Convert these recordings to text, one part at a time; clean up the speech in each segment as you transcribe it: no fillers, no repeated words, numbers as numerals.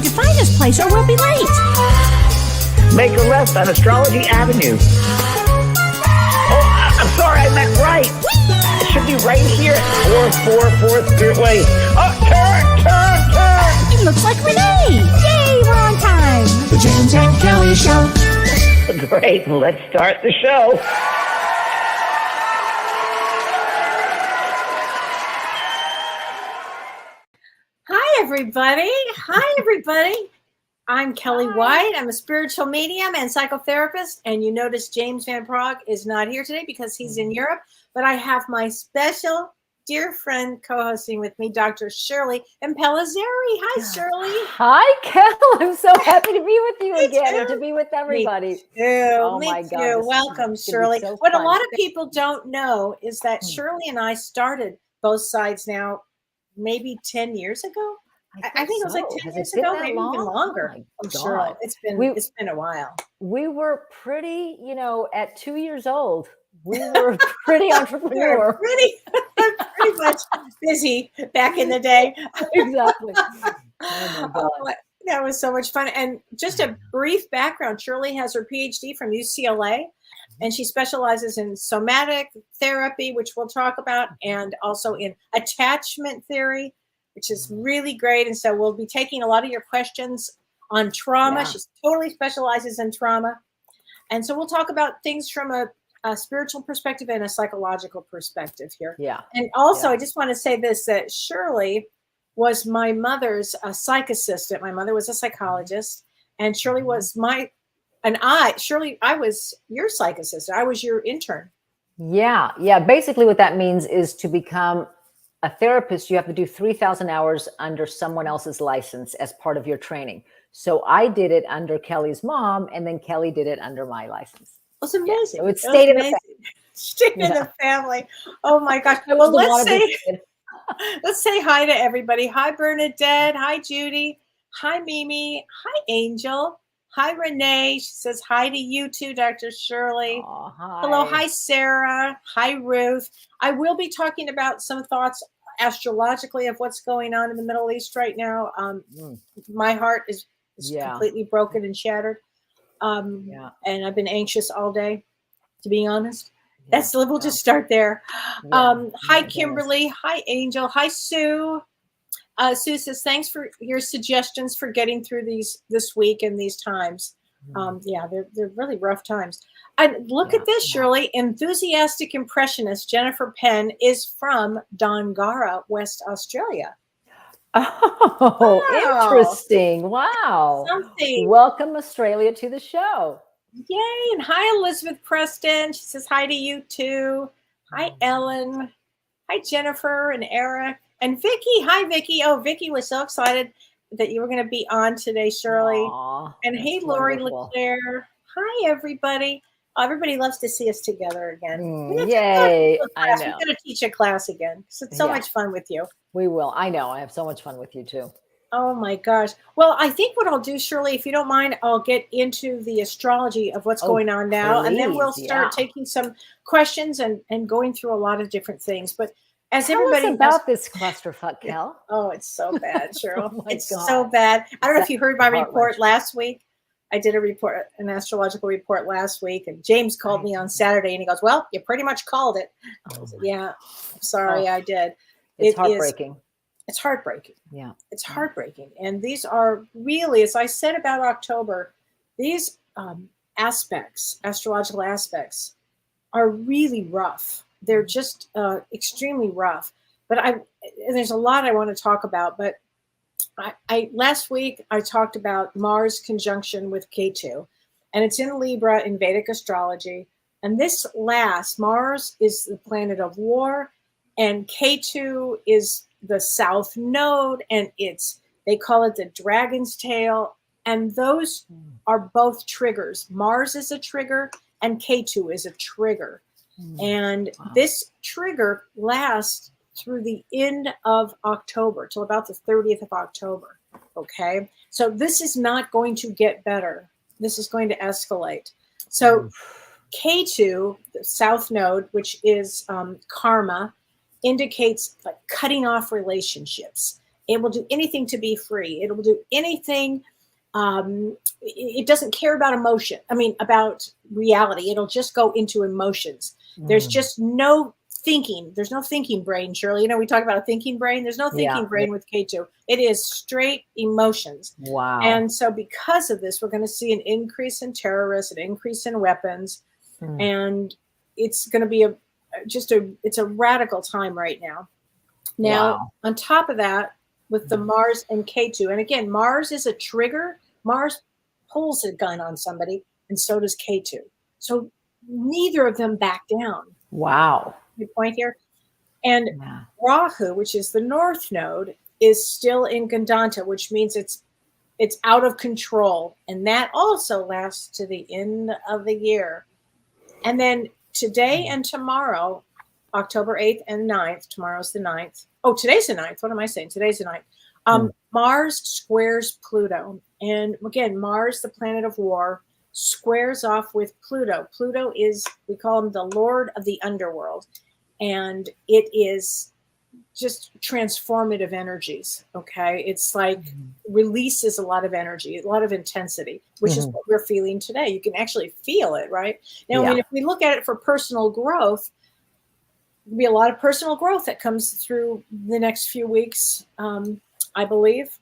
to find this place or we'll be late. Make a left on Astrology Avenue. Oh, I'm sorry, I meant right. It should be right here. 444 third way. Oh, turn. It looks like Renee. Yay, we're on time. The James and Kellee Show. Great, let's start the show. Hi, everybody. I'm Kellee White. I'm a spiritual medium and psychotherapist. And you notice James Van Prague is not here today because he's in Europe. But I have my special dear friend co-hosting with me, Dr. Shirley Impellizzeri. Hi, Shirley. Hi, Kel. I'm so happy to be with you again and to be with everybody. Me too. Oh Me my too. God, Welcome, Shirley. so what fun. a lot of people don't know is that Shirley and I started both sides now maybe 10 years ago. I think it was like 10 years ago, maybe even longer. I'm sure it's been a while. We were pretty, at 2 years old, we were pretty entrepreneur. pretty much busy back in the day. Exactly. Oh my God. That was so much fun. And just a brief background, Shirley has her PhD from UCLA, and she specializes in somatic therapy, which we'll talk about, and also in attachment theory, which is really great. And so we'll be taking a lot of your questions on trauma. Yeah. She totally specializes in trauma. And so we'll talk about things from a spiritual perspective and a psychological perspective here. Yeah. And also, I just want to say this, that Shirley was my mother's psych assistant. My mother was a psychologist, and Shirley was I was your psych assistant. I was your intern. Yeah. Basically what that means is to become a therapist, you have to do 3,000 hours under someone else's license as part of your training. So I did it under Kelly's mom, and then Kelly did it under my license. It's amazing. Yeah, so it stayed in the family. Stayed in the family. Oh my gosh. Well, let's say hi to everybody. Hi, Bernadette. Hi, Judy. Hi, Mimi. Hi, Angel. Hi, Renee. She says hi to you too, Dr. Shirley. Oh, hi. Hello. Hi, Sarah. Hi, Ruth. I will be talking about some thoughts astrologically of what's going on in the Middle East right now. My heart is completely broken and shattered. And I've been anxious all day, to be honest. We'll just start there. Hi, Kimberly. Hi, Angel. Hi, Sue. Sue says, thanks for your suggestions for getting through this week and these times. They're really rough times. And look at this, Shirley. Enthusiastic impressionist Jennifer Penn is from Dongara, West Australia. Oh, wow. Interesting. Wow. Something. Welcome, Australia, to the show. Yay. And hi, Elizabeth Preston. She says hi to you too. Hi, Ellen. Hi, Jennifer and Eric. And Vicky. Hi, Vicky. Oh, Vicky was so excited that you were going to be on today, Shirley. Aww, and hey, Lori Leclerc. Hi, everybody. Everybody loves to see us together again. Yay. I know. We're going to teach a class again because it's so much fun with you. We will. I know. I have so much fun with you too. Oh my gosh. Well, I think what I'll do, Shirley, if you don't mind, I'll get into the astrology of what's going on now. Please, and then we'll start taking some questions and going through a lot of different things. But as Tell everybody us about this clusterfuck, Kel. Oh, it's so bad, Cheryl. It's God. so bad. I don't know if you heard my report last week. I did an astrological report last week, and James called me on Saturday, and he goes, well, you pretty much called it. I said, yeah, I'm sorry, I did. It's heartbreaking. It's heartbreaking. Yeah. It's heartbreaking. And these are really, as I said about October, these astrological aspects are really rough. They're just extremely rough. But there's a lot I want to talk about, but last week I talked about Mars conjunction with Ketu, and it's in Libra in Vedic astrology. And Mars is the planet of war, and Ketu is the south node, and they call it the dragon's tail. And those are both triggers. Mars is a trigger, and Ketu is a trigger. And this trigger lasts through the end of October, till about the 30th of October. Okay. So this is not going to get better. This is going to escalate. So Ketu, the south node, which is karma, indicates like cutting off relationships. It will do anything to be free. It will do anything. It doesn't care about emotion. I mean, about reality. It'll just go into emotions. There's just no thinking. There's no thinking brain, Shirley. You know, we talk about a thinking brain. There's no thinking brain with K2. It is straight emotions. Wow. And so because of this, we're going to see an increase in terrorists, an increase in weapons. And it's going to be it's a radical time right now. Now, on top of that, with the Mars and K2, and again, Mars is a trigger. Mars pulls a gun on somebody, and so does K2. So neither of them back down. Wow. Good point here. And Rahu, which is the north node, is still in Gandanta, which means it's out of control. And that also lasts to the end of the year. And then today and tomorrow, October 8th and 9th, tomorrow's the 9th. Oh, today's the 9th. What am I saying? Today's the 9th. Mars squares Pluto. And again, Mars, the planet of war, squares off with Pluto. Pluto is, we call him the Lord of the underworld. And it is just transformative energies. Okay. It's like releases a lot of energy, a lot of intensity, which is what we're feeling today. You can actually feel it, right? Now, I mean, if we look at it for personal growth, there'll be a lot of personal growth that comes through the next few weeks, I believe.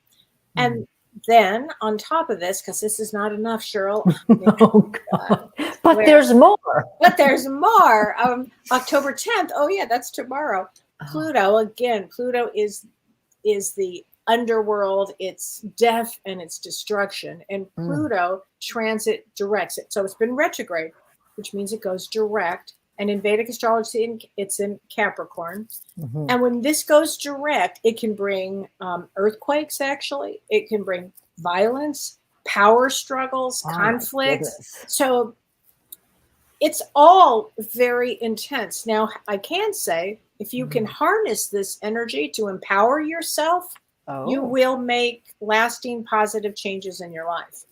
And then on top of this, because this is not enough, Cheryl. Oh, God. But there's more. But there's more. October 10th. Oh, yeah, that's tomorrow. Pluto, again, Pluto is the underworld. It's death and it's destruction. And Pluto transit directs it. So it's been retrograde, which means it goes direct. And in Vedic astrology, it's in Capricorn. And when this goes direct, it can bring earthquakes, actually. It can bring violence, power struggles, conflicts. So it's all very intense. Now, I can say, if you can harness this energy to empower yourself, you will make lasting positive changes in your life.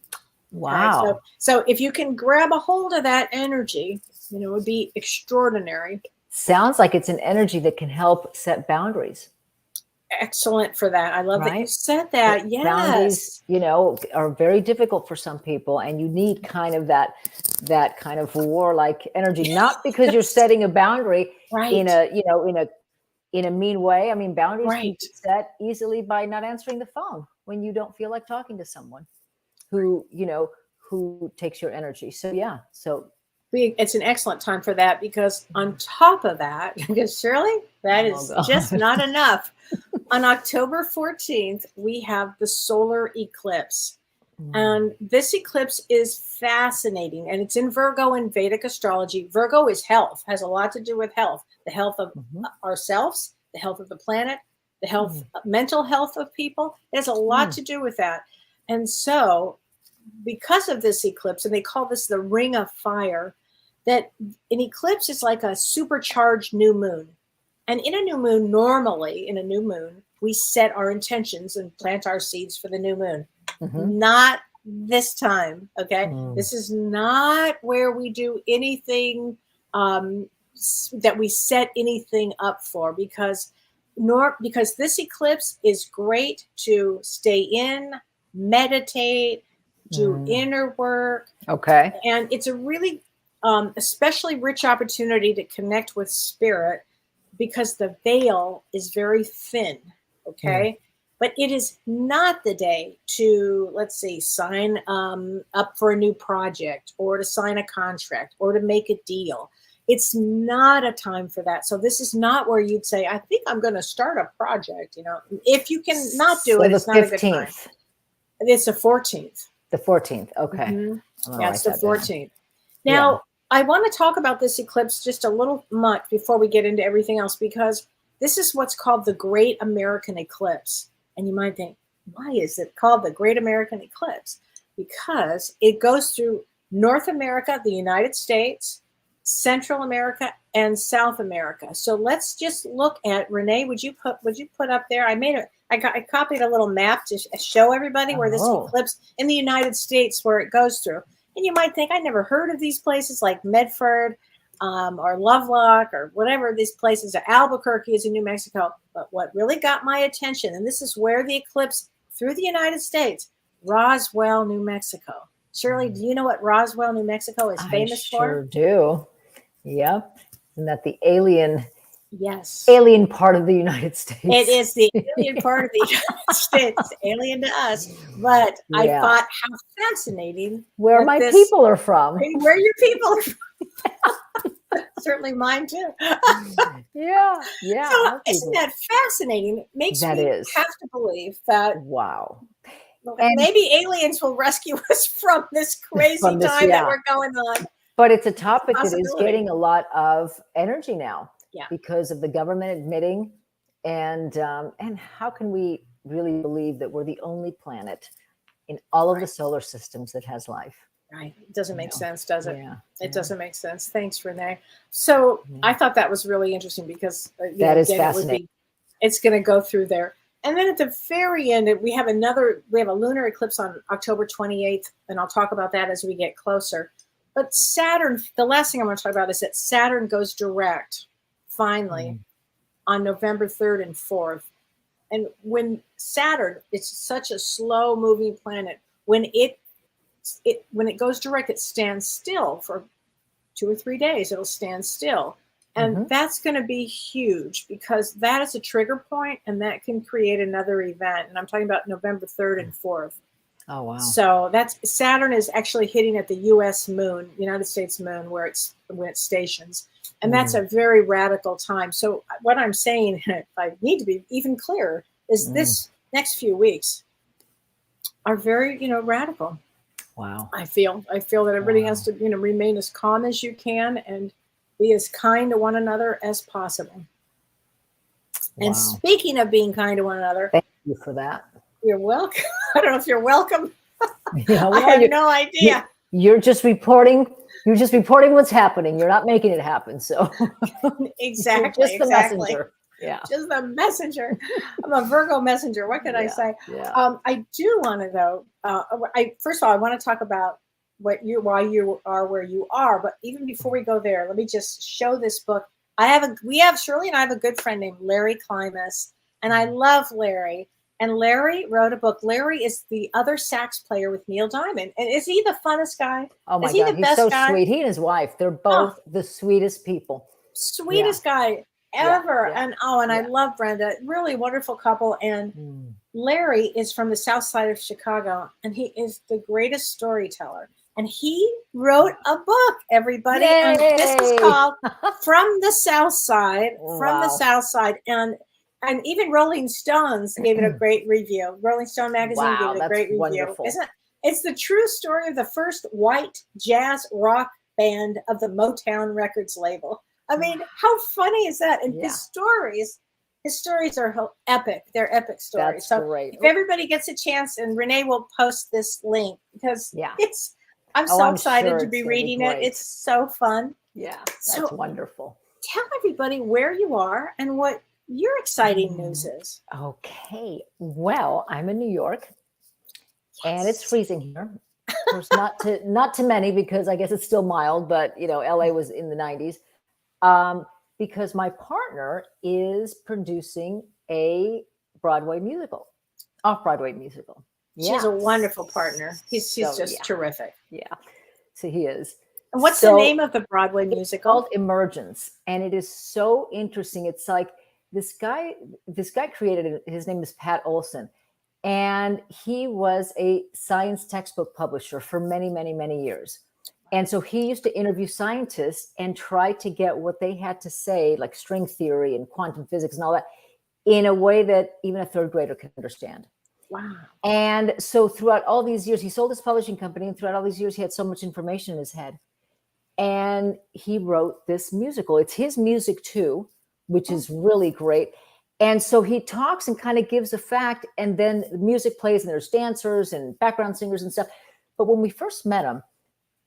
Wow. Okay? So if you can grab a hold of that energy, it would be extraordinary. Sounds like it's an energy that can help set boundaries. Excellent for that. I love that you said that. Yes. Boundaries, are very difficult for some people, and you need kind of that kind of warlike energy, not because you're setting a boundary in a mean way. I mean, boundaries can be set easily by not answering the phone when you don't feel like talking to someone who takes your energy. So it's an excellent time for that, because on top of that, because Shirley, that is just not enough. On October 14th, we have the solar eclipse. And this eclipse is fascinating, and it's in Virgo in Vedic astrology. Virgo is health, has a lot to do with health, the health of ourselves, the health of the planet, the health, mental health of people. It has a lot to do with that. And so because of this eclipse, and they call this the ring of fire, that an eclipse is like a supercharged new moon. And in a new moon, normally in a new moon, we set our intentions and plant our seeds for the new moon. Not this time, okay? This is not where we do anything that we set anything up for, because this eclipse is great to stay in, meditate, do inner work. Okay. And it's a really especially rich opportunity to connect with spirit, because the veil is very thin. Okay. But it is not the day to, let's see, sign up for a new project, or to sign a contract, or to make a deal. It's not a time for that. So this is not where you'd say, I think I'm going to start a project. If you can not do it, it's not a good time. It's the 14th. The 14th. Okay. Yeah, it's the 14th. Now, I want to talk about this eclipse just a little much before we get into everything else, because this is what's called the Great American Eclipse. And you might think, why is it called the Great American Eclipse? Because it goes through North America, the United States, Central America, and South America. So let's just look at, Renee, would you put up there? I copied a little map to show everybody where this eclipse in the United States, where it goes through. And you might think, I never heard of these places like Medford or Lovelock or whatever these places are. Albuquerque is in New Mexico. But what really got my attention, and this is where the eclipse through the United States, Roswell, New Mexico. Shirley, do you know what Roswell, New Mexico is famous I sure for? do. Yep. Isn't that the alien Yes. part of the United States? It is the alien part of the United States, alien to us. But I thought how fascinating. Where my people are from. Where your people are from. Certainly mine too. Yeah. So isn't that fascinating? It makes me have to believe that wow. And maybe aliens will rescue us from this crazy time that we're going on. But it's a topic that is getting a lot of energy now. Yeah. Because of the government admitting, and how can we really believe that we're the only planet in all of the solar systems that has life? Right. It doesn't make sense, does it? Yeah. It doesn't make sense. Thanks, Renee. So I thought that was really interesting because that is fascinating. It's going to go through there. And then at the very end, we have a lunar eclipse on October 28th, and I'll talk about that as we get closer. But Saturn, the last thing I want to talk about is that Saturn goes direct, finally, on November 3rd and 4th. And when Saturn, it's such a slow moving planet, when it goes direct, it stands still for 2 or 3 days. It'll stand still. And that's going to be huge because that is a trigger point and that can create another event. And I'm talking about November 3rd and 4th. Oh, wow. So Saturn is actually hitting at the U.S. moon, United States moon, when it stations. And that's a very radical time. So what I'm saying, if I need to be even clearer, is this next few weeks are very, radical. Wow. I feel that everybody has to, remain as calm as you can and be as kind to one another as possible. Wow. And speaking of being kind to one another, thank you for that. You're welcome. I don't know if you're welcome. Yeah, well, I have no idea. You're just reporting. You're just reporting what's happening. You're not making it happen. So exactly, just the messenger. Yeah, just the messenger. I'm a Virgo messenger. What can I say? Yeah. I do want to though. First of all, I want to talk about why you are where you are. But even before we go there, let me just show this book. Shirley and I have a good friend named Larry Klimas, and I love Larry. And Larry wrote a book. Larry is the other sax player with Neil Diamond. And is he the funnest guy? Oh my God, he's so sweet. He and his wife, they're both the sweetest people. Sweetest guy ever. Yeah. And I love Brenda. Really wonderful couple. And Larry is from the south side of Chicago. And he is the greatest storyteller. And he wrote a book, everybody. Yay! And this is called From the South Side. From the South Side. And even Rolling Stones gave it a great review. Rolling Stone magazine gave it a great review. Wonderful. It's the true story of the first white jazz rock band of the Motown Records label. I mean, how funny is that? And his stories are epic. They're epic stories. That's great. If everybody gets a chance, and Renee will post this link because I'm so excited to be reading it. It's so fun. Yeah, that's wonderful. Tell everybody where you are and what your exciting news is. Okay. Well, I'm in New York and it's freezing here. Of course, not to many because I guess it's still mild, but LA was in the 90s. Because my partner is producing a Broadway musical, off-Broadway musical. She's a wonderful partner. She's just terrific. Yeah. So he is. And what's the name of the Broadway musical? It's called Emergence. And it is so interesting. It's like, this guy created it. His name is Pat Olson, and he was a science textbook publisher for many, many, many years. And so he used to interview scientists and try to get what they had to say, like string theory and quantum physics and all that, in a way that even a third grader can understand. Wow. And so throughout all these years, he sold his publishing company, and throughout all these years, he had so much information in his head. And he wrote this musical. It's his music too, which is really great. And so he talks and kind of gives a fact, and then the music plays, and there's dancers and background singers and stuff. But when we first met him,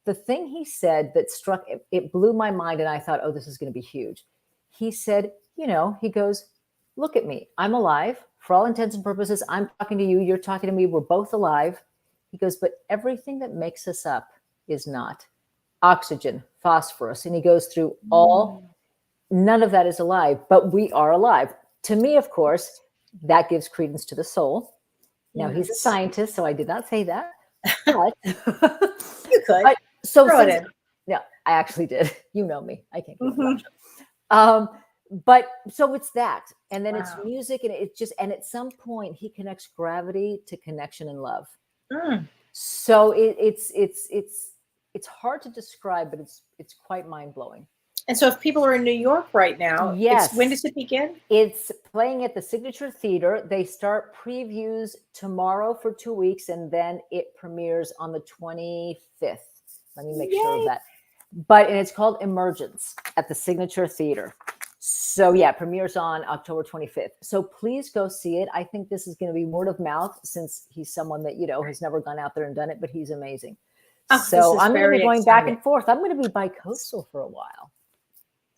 the thing he said that struck, it blew my mind, and I thought, oh, this is going to be huge. He said, he goes, look at me. I'm alive. For all intents and purposes, I'm talking to you. You're talking to me. We're both alive. He goes, but everything that makes us up is not. Oxygen, phosphorus. And he goes through none of that is alive, but we are alive. to me, of course, that gives credence to the soul. Now he's a Yes. scientist, so I did not say that. But, You could. but so Throw it since, in. yeah, I actually did. You know me. I can't keep Mhm. but so it's that, and then it's Wow. music, and it just, and at some point he connects gravity to connection and love. Mm. So it's hard to describe, but it's quite mind blowing. And so if people are in New York right now, Yes. when does it begin? It's playing at the Signature Theater. They start previews tomorrow for 2 weeks, and then it premieres on the 25th. Let me make sure of Yay. that. And it's called Emergence at the Signature Theater. So yeah, premieres on October 25th. So please go see it. I think this is going to be word of mouth, since he's someone that, has never gone out there and done it, but he's amazing. Oh, this So is I'm going to be very going back exciting. and forth. I'm going to be bi-coastal for a while.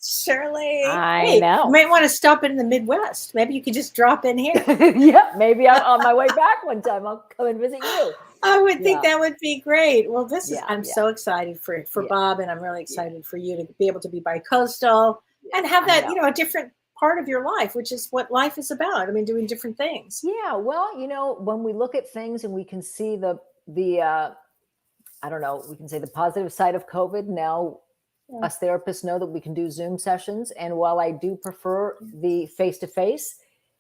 Shirley, I know. You might want to stop in the Midwest. Maybe you could just drop in here. Yeah, maybe I'm on my way back one time. I'll come and visit you. I would think that would be great. Well, I'm Yeah. so excited for Yeah. Bob, and I'm really excited for you to be able to be bi-coastal and have I that, know. a different part of your life, which is what life is about. I mean, doing different things. Yeah, well, when we look at things and we can see the I don't know, we can say the positive side of COVID. Now, us therapists know that we can do Zoom sessions. And while I do prefer the face-to-face,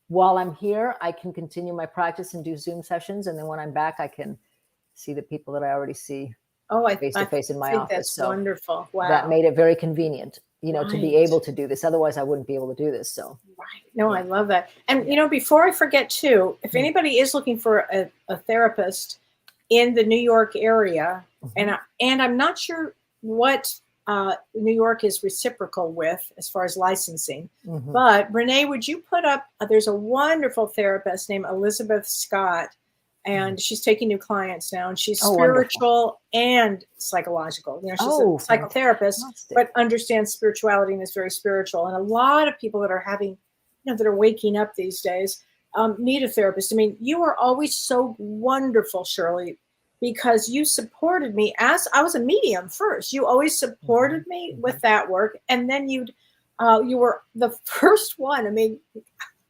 while I'm here, I can continue my practice and do Zoom sessions. And then when I'm back, I can see the people that I already see face-to-face in my think office. that's So wonderful. Wow. that made it very convenient, to be Right. able to do this. Otherwise, I wouldn't be able to do this. So Right. No, I love that. And, before I forget too, if anybody is looking for a therapist in the New York area, and I'm not sure what New York is reciprocal with as far as licensing, but Renee, would you put up, there's a wonderful therapist named Elizabeth Scott, and she's taking new clients now, and she's spiritual and psychological. She's a psychotherapist, but understands spirituality and is very spiritual. And a lot of people that are having, that are waking up these days, need a therapist. I mean, you are always so wonderful, Shirley, because you supported me as I was a medium first. You always supported me with that work, and then you were the first one. I mean,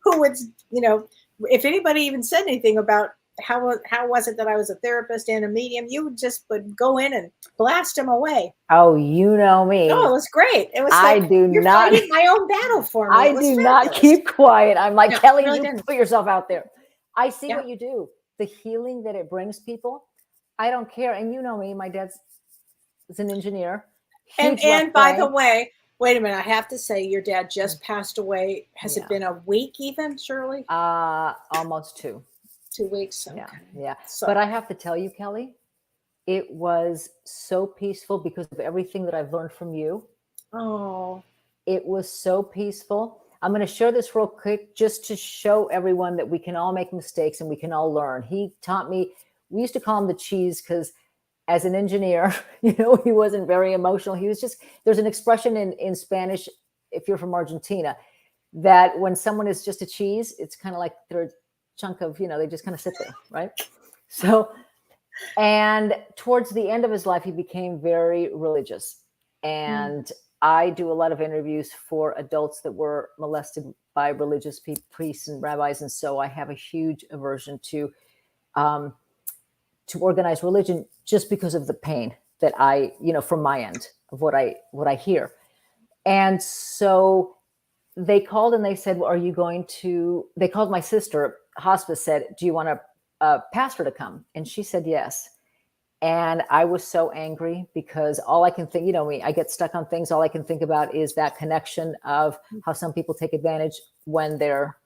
who would, if anybody even said anything about how was it that I was a therapist and a medium, you would go in and blast them away. Oh, you know me. No, it was great. It was you're fighting my own battle for me. I do not keep quiet. I'm like, Kellee, really you put yourself out there. I see Yeah. what you do. The healing that it brings people. I don't care. And you know me, my dad's an engineer. And by the way, wait a minute, I have to say your dad just passed away. Has it been a week even, Shirley? Almost 2. 2 weeks. Okay. Yeah. So, but I have to tell you, Kellee, it was so peaceful because of everything that I've learned from you. Oh. It was so peaceful. I'm going to share this real quick just to show everyone that we can all make mistakes and we can all learn. He taught me, we used to call him the cheese because as an engineer, he wasn't very emotional. He was just, there's an expression in Spanish, if you're from Argentina, that when someone is just a cheese, it's kind of like they're a chunk of, they just kind of sit there, right? So, and towards the end of his life, he became very religious. And I do a lot of interviews for adults that were molested by religious priests and rabbis. And so I have a huge aversion to organized religion just because of the pain that I, from my end of what I hear. And so they called and they said, well, they called my sister, hospice, said, do you want a pastor to come? And she said, yes. And I was so angry because all I can think, me, I get stuck on things. All I can think about is that connection of how some people take advantage when they're,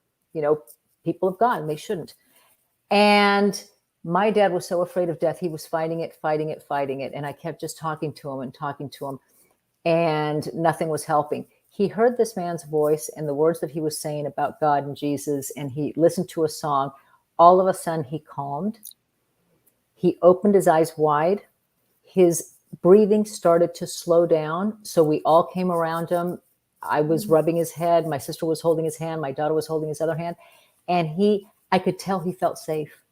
people of God and they shouldn't. And my dad was so afraid of death. He was fighting it. And I kept just talking to him and nothing was helping. He heard this man's voice and the words that he was saying about God and Jesus. And he listened to a song. All of a sudden he calmed. He opened his eyes wide. His breathing started to slow down. So we all came around him. I was rubbing his head. My sister was holding his hand. My daughter was holding his other hand. And I could tell he felt safe.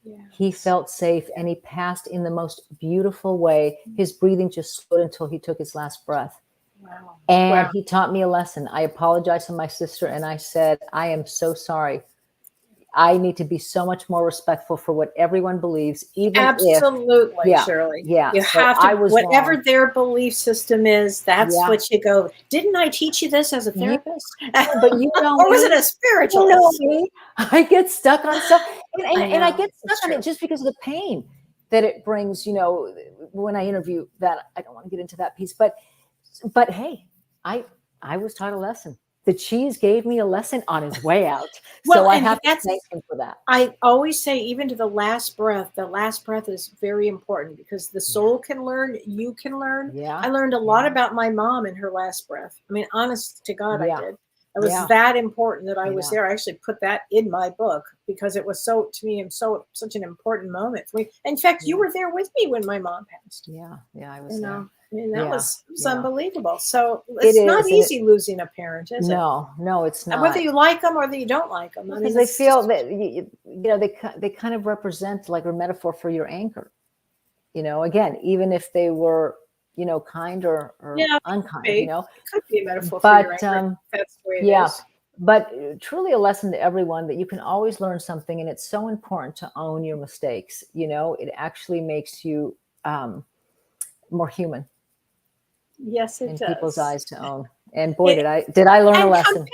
Yes. He felt safe and he passed in the most beautiful way. His breathing just slowed until he took his last breath. Wow. Wow. And Wow. he taught me a lesson. I apologized to my sister and I said, I am so sorry. I need to be so much more respectful for what everyone believes, even if, Absolutely, yeah, Shirley. yeah. You So have to, I was whatever wrong. their belief system is, that's Yeah. what you go. Didn't I teach you this as a You, therapist? but you know Or was it me, a spiritualist? me. I get stuck on stuff, and I I know. get It's stuck on true. it just because of the pain that it brings. When I interview that, I don't want to get into that piece, but hey, I was taught a lesson. The cheese gave me a lesson on his way out, Well, so I and have to that's, thank him for that. I always say, even to the last breath is very important because the soul can learn, you can learn. Yeah, I learned a lot yeah, about my mom in her last breath. I mean, honest to God, I yeah, did. It was yeah, that important that I was yeah. there. I actually put that in my book because it was so, to me, and such an important moment for me. In fact, you Yeah. were there with me when my mom passed. Yeah, I You was there. know, I mean, Yeah, it was yeah. unbelievable. So It it's not is, and easy losing a parent, is it? no, it's Whether not. you like them or that you don't like them. I Because mean, they it's feel just, that they kind of represent like a metaphor for your anger. Again, even if they were kind or yeah, unkind. it could be a metaphor for your But anger. If that's the way it yeah, is. but truly a lesson to everyone that you can always learn something, and it's so important to own your mistakes. It actually makes you more human Yes, it in people's does. eyes to own. And boy, It, did I learn a and lesson.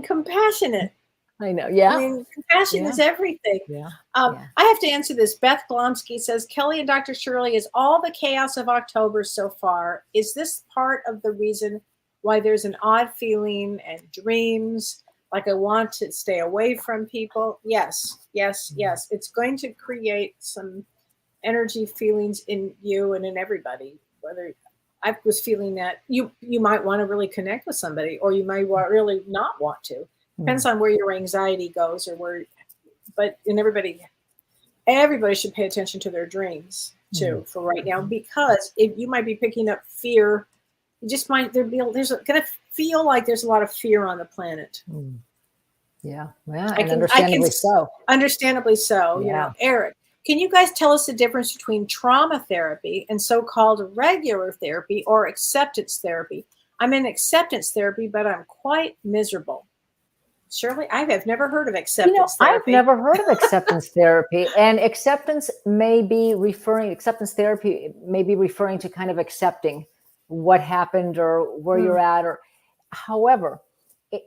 compassionate. I know. I Yeah, mean, compassion yeah, is everything. yeah, yeah. I have to answer this. Beth Glomsky says, Kellee and Dr. Shirley, is all the chaos of October so far, is this part of the reason why there's an odd feeling and dreams, like I want to stay away from people? Yes, yes, yes. It's going to create some energy feelings in you and in everybody. Whether I was feeling that you might want to really connect with somebody, or you might really not want to. Depends on where your anxiety goes, or where. But in everybody should pay attention to their dreams too for right now, because if you might be picking up fear, you just might there's going to feel like there's a lot of fear on the planet. Yeah, I and can understandably so. understandably so. Yeah. Eric, can you guys tell us the difference between trauma therapy and so-called regular therapy or acceptance therapy? I'm in acceptance therapy, but I'm quite miserable. Shirley, I have never heard of acceptance I've therapy. never heard of acceptance therapy, and acceptance therapy may be referring to kind of accepting what happened or where you're at, or however,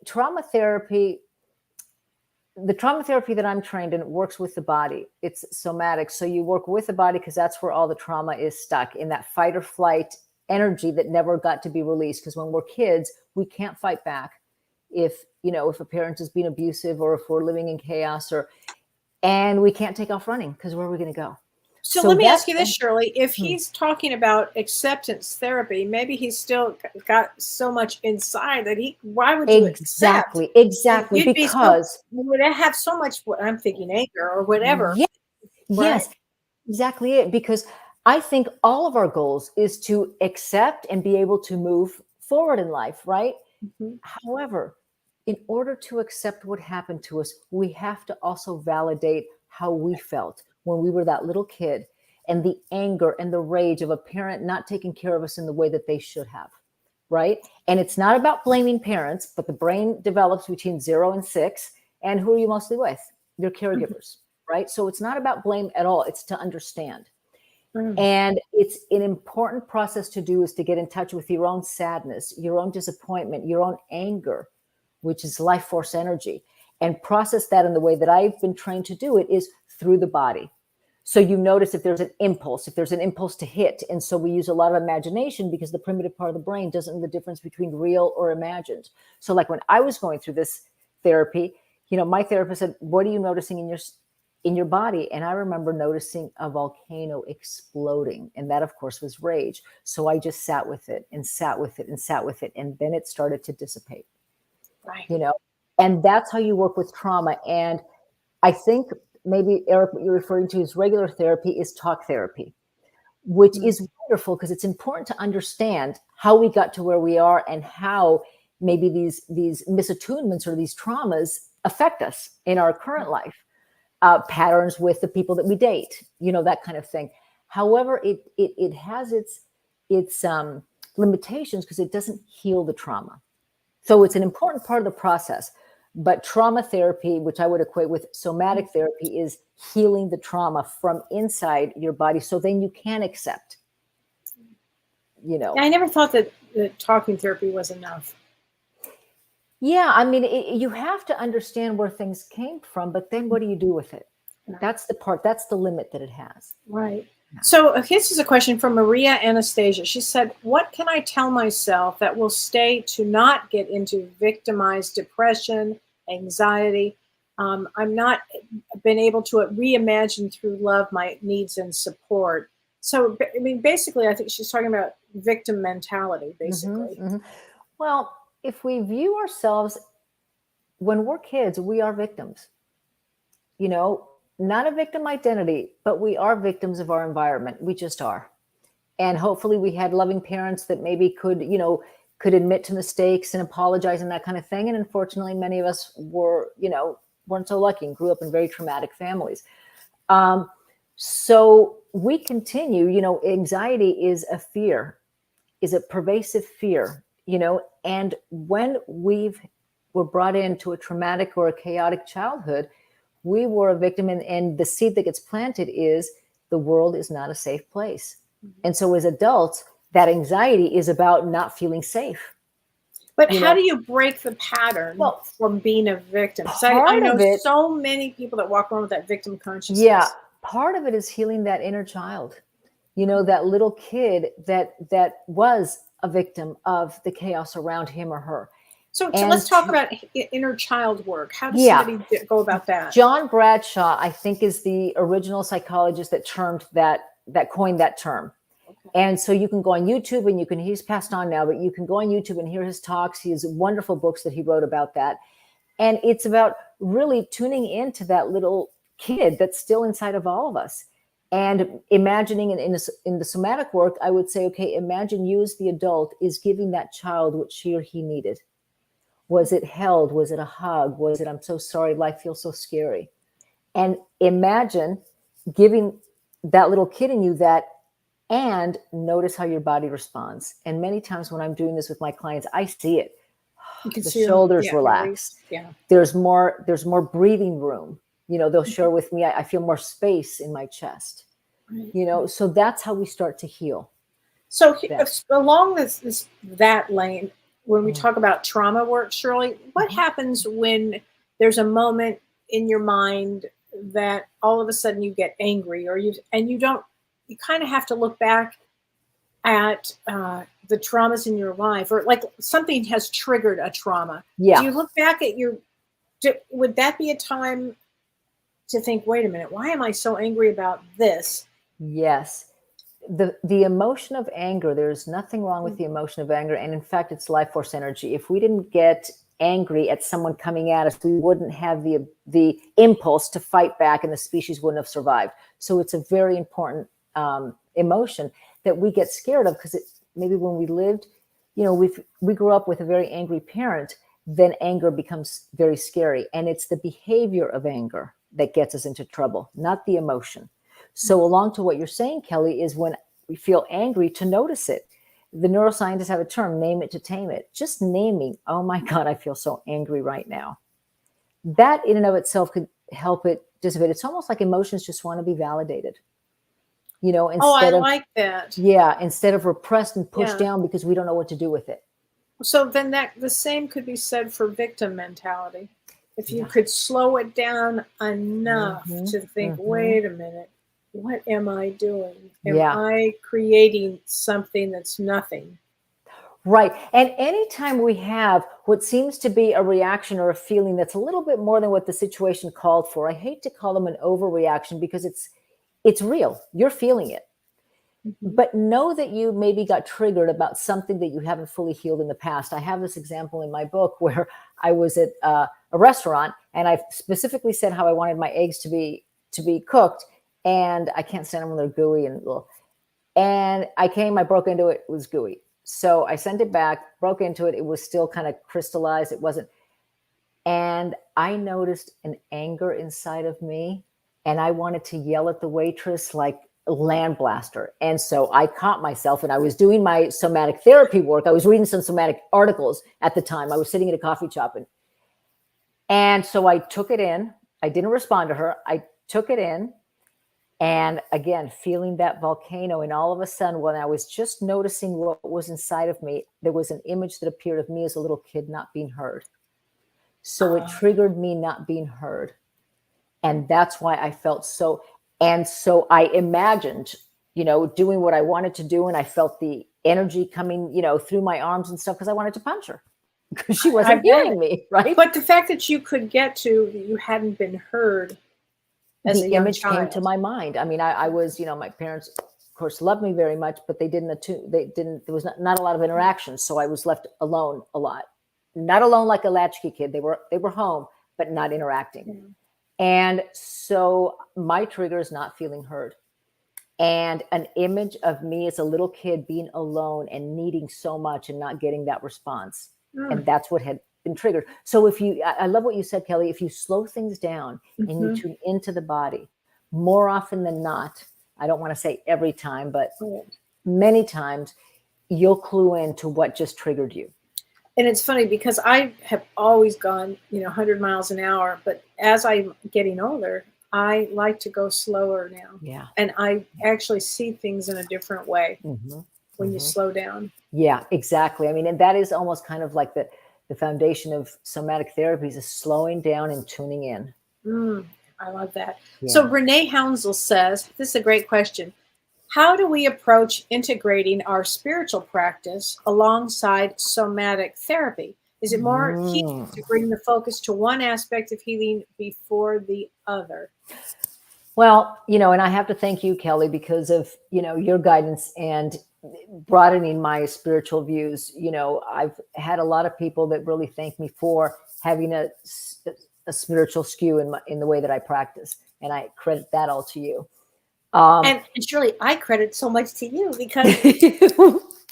trauma therapy, the trauma therapy that I'm trained in works with the body. It's somatic. So you work with the body because that's where all the trauma is stuck, in that fight or flight energy that never got to be released. Because when we're kids, we can't fight back if a parent is being abusive, or if we're living in chaos, and we can't take off running, because where are we going to go? So let me ask you this, Shirley. If he's talking about acceptance therapy, maybe he's still got so much inside that why would you accept? Exactly, You'd because you would have so much, what I'm thinking, anger or whatever. yeah, Right? yes, exactly it. Because I think all of our goals is to accept and be able to move forward in life, right? However, in order to accept what happened to us, we have to also validate how we felt when we were that little kid, and the anger and the rage of a parent not taking care of us in the way that they should have, right? And it's not about blaming parents, but the brain develops between 0 and 6. And who are you mostly with? Your caregivers, right? So it's not about blame at all. It's to understand. And it's an important process to do, is to get in touch with your own sadness, your own disappointment, your own anger, which is life force energy, and process that in the way that I've been trained to do it, is through the body. So you notice if there's an impulse to hit. And so we use a lot of imagination, because the primitive part of the brain doesn't know the difference between real or imagined. So like when I was going through this therapy, my therapist said, what are you noticing in your body? And I remember noticing a volcano exploding. And that, of course, was rage. So I just sat with it and sat with it and sat with it. And then it started to dissipate, Right. And that's how you work with trauma. And I think maybe, Eric, what you're referring to as regular therapy is talk therapy, which is wonderful, because it's important to understand how we got to where we are, and how maybe these misattunements or these traumas affect us in our current life. Patterns with the people that we date, that kind of thing. However, it has its limitations because it doesn't heal the trauma. So it's an important part of the process. But trauma therapy, which I would equate with somatic therapy, is healing the trauma from inside your body so then you can accept, you know. I never thought that talking therapy was enough. Yeah, I mean, you have to understand where things came from, but then what do you do with it? That's the part, that's the limit that it has. Right. So this is a question from Maria Anastasia. She said, what can I tell myself that will stay to not get into victimized depression, anxiety? I'm not been able to reimagine through love my needs and support. So, I mean, basically, I think she's talking about victim mentality, basically. Well, if we view ourselves, when we're kids, we are victims. You know, not a victim identity, but we are victims of our environment. We just are. And hopefully we had loving parents that maybe could, you know, could admit to mistakes and apologize and that kind of thing. And unfortunately, many of us were, you know, weren't so lucky and grew up in very traumatic families. So we continue, you know, anxiety is a fear, is a pervasive fear, you know, and when we're brought into a traumatic or a chaotic childhood, we were a victim, and the seed that gets planted is the world is not a safe place. And so as adults, that anxiety is about not feeling safe. But how do you break the pattern from being a victim? Because I know so many people that walk around with that victim consciousness. Yeah, part of it is healing that inner child. You know, that little kid that was a victim of the chaos around him or her. So let's talk about inner child work. How does somebody go about that? John Bradshaw, I think, is the original psychologist that coined that term. Okay. And so you can go on YouTube and he's passed on now, but you can go on YouTube and hear his talks. He has wonderful books that he wrote about that. And it's about really tuning into that little kid that's still inside of all of us. And imagining in the somatic work, I would say, okay, imagine you as the adult is giving that child what she or he needed. Was it held? Was it a hug? Was it, I'm so sorry, life feels so scary? And imagine giving that little kid in you that, and notice how your body responds. And many times when I'm doing this with my clients, I see it. You can see shoulders relax. Yeah. There's more breathing room. You know, they'll share with me, I feel more space in my chest. Right. You know, so that's how we start to heal. So along that lane, when we talk about trauma work, Shirley, what happens when there's a moment in your mind that all of a sudden you get angry, or you kind of have to look back at the traumas in your life, or like something has triggered a trauma. Yeah. Do you look back at would that be a time to think, wait a minute, why am I so angry about this? Yes. The emotion of anger, there's nothing wrong with the emotion of anger. And in fact, it's life force energy. If we didn't get angry at someone coming at us, we wouldn't have the impulse to fight back, and the species wouldn't have survived. So it's a very important emotion that we get scared of, because maybe when we lived, you know, we grew up with a very angry parent, then anger becomes very scary. And it's the behavior of anger that gets us into trouble, not the emotion. So along to what you're saying, Kellee, is when we feel angry, to notice it. The neuroscientists have a term, name it to tame it. Just naming, oh my God, I feel so angry right now. That in and of itself could help it dissipate. It's almost like emotions just want to be validated. You know, instead I like that. Yeah, instead of repressed and pushed down because we don't know what to do with it. So then the same could be said for victim mentality. If you could slow it down enough to think, wait a minute, what am I doing? Am I creating something that's nothing? Right. And anytime we have what seems to be a reaction or a feeling that's a little bit more than what the situation called for, I hate to call them an overreaction, because it's real. You're feeling it. But know that you maybe got triggered about something that you haven't fully healed in the past. I have this example in my book where I was at a restaurant, and I specifically said how I wanted my eggs to be cooked, and I can't stand them when they're gooey and I broke into it. It was gooey. So I sent it back, broke into it. It was still kind of crystallized. It wasn't. And I noticed an anger inside of me, and I wanted to yell at the waitress, like, land blaster. And so I caught myself, and I was doing my somatic therapy work. I was reading some somatic articles at the time. I was sitting at a coffee shop, and so I took it in. I didn't respond to her. I took it in. And again, feeling that volcano, and all of a sudden, when I was just noticing what was inside of me, there was an image that appeared of me as a little kid not being heard. So it triggered me not being heard. And that's why I felt so, and so I imagined, doing what I wanted to do. And I felt the energy coming, through my arms and stuff, because I wanted to punch her because she wasn't hearing me, right? But the fact that you could get to, you hadn't been heard. As the image came to my mind. I mean, I was, my parents, of course, loved me very much, but there was not a lot of interaction. So I was left alone a lot. Not alone like a latchkey kid. They were home, but not interacting. Mm-hmm. And so my trigger is not feeling heard. And an image of me as a little kid being alone and needing so much and not getting that response. Mm. And that's what had been triggered. So I love what you said, Kellee, if you slow things down and you tune into the body, more often than not, I don't want to say every time, but many times, you'll clue into what just triggered you. And it's funny because I have always gone, 100 miles an hour, but as I'm getting older, I like to go slower now. Yeah. And I actually see things in a different way when you slow down. Yeah, exactly. I mean, and that is almost kind of like the foundation of somatic therapies is slowing down and tuning in. I love that. Yeah. So Renee Hounsel says, this is a great question. How do we approach integrating our spiritual practice alongside somatic therapy? Is it more healing to bring the focus to one aspect of healing before the other? Well, and I have to thank you, Kellee, because of, your guidance and broadening my spiritual views. I've had a lot of people that really thank me for having a spiritual skew in the way that I practice. And I credit that all to you. And Shirley, I credit so much to you because